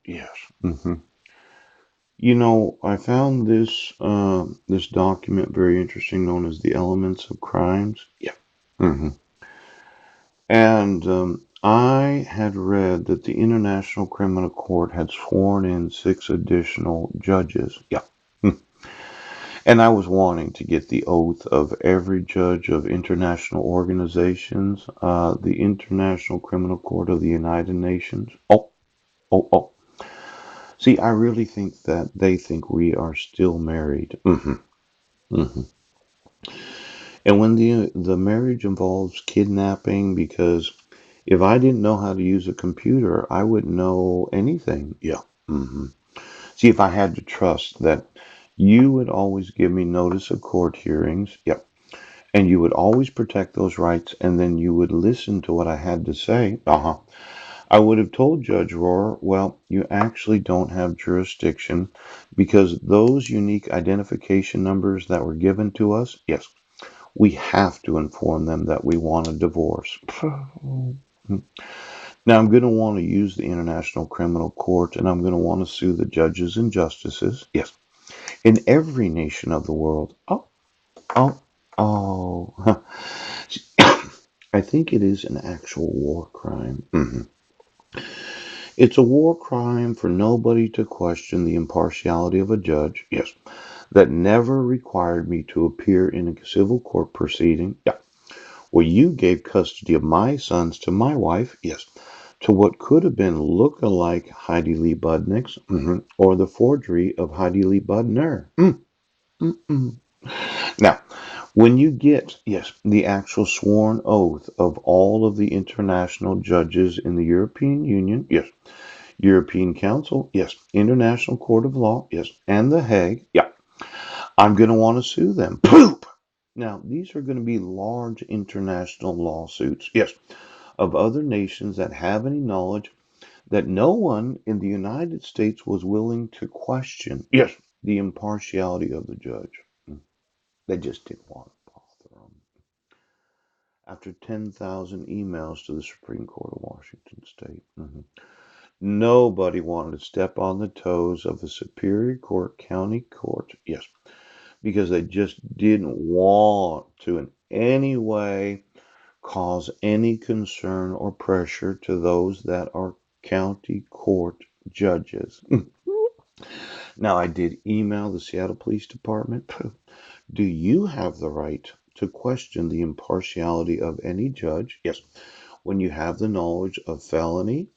Yes. I found this document very interesting, known as the Elements of Crimes. Yeah. hmm And I had read that the International Criminal Court had sworn in six additional judges. Yeah. And I was wanting to get the oath of every judge of international organizations, the International Criminal Court of the United Nations. Oh. See, I really think that they think we are still married. hmm And when the marriage involves kidnapping, because if I didn't know how to use a computer, I wouldn't know anything. Yeah. See, if I had to trust that you would always give me notice of court hearings, yep, and you would always protect those rights, and then you would listen to what I had to say, I would have told Judge Rohr, well, you actually don't have jurisdiction because those unique identification numbers that were given to us, yes, we have to inform them that we want a divorce. Now, I'm going to want to use the International Criminal Court and I'm going to want to sue the judges and justices, yes, in every nation of the world. Oh, oh. I think it is an actual war crime. It's a war crime for nobody to question the impartiality of a judge, yes, that never required me to appear in a civil court proceeding. Yeah. Well, you gave custody of my sons to my wife, yes, to what could have been look-alike Heidi Lee Budniks, or the forgery of Heidi Lee Budner. Mm. Now, when you get, yes, the actual sworn oath of all of the international judges in the European Union, yes, European Council, yes, International Court of Law, yes, and The Hague, yeah, I'm going to want to sue them. Poop! Now, these are going to be large international lawsuits, yes, of other nations that have any knowledge that no one in the United States was willing to question, yes, the impartiality of the judge. They just didn't want to bother them. After 10,000 emails to the Supreme Court of Washington State, nobody wanted to step on the toes of the Superior Court, County Court, yes, because they just didn't want to in any way cause any concern or pressure to those that are county court judges. Now, I did email the Seattle Police Department. Do you have the right to question the impartiality of any judge? Yes. When you have the knowledge of felony,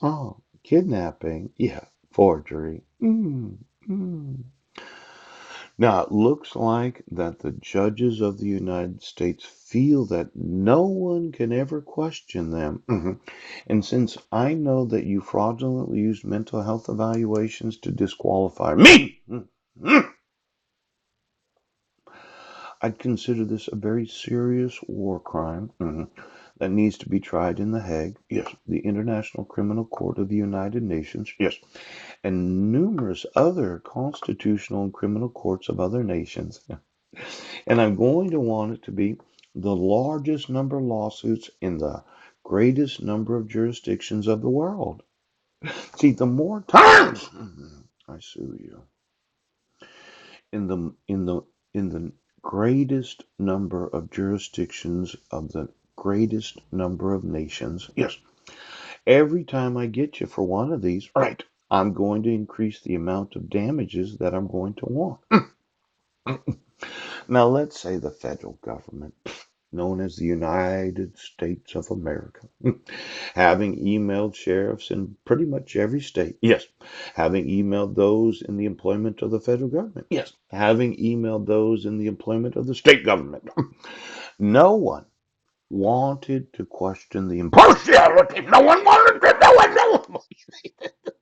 kidnapping, yeah, forgery. Now, it looks like that the judges of the United States feel that no one can ever question them. And since I know that you fraudulently used mental health evaluations to disqualify me, I'd consider this a very serious war crime that needs to be tried in The Hague, yes, the International Criminal Court of the United Nations, yes, and numerous other constitutional and criminal courts of other nations. And I'm going to want it to be the largest number of lawsuits in the greatest number of jurisdictions of the world. See, the more times I sue you in the greatest number of jurisdictions of the greatest number of nations, yes, every time I get you for one of these, right, I'm going to increase the amount of damages that I'm going to want. Now, let's say the federal government, known as the United States of America, having emailed sheriffs in pretty much every state, yes, having emailed those in the employment of the federal government, yes, having emailed those in the employment of the state government. No one wanted to question the impartiality. No one wanted to. No one.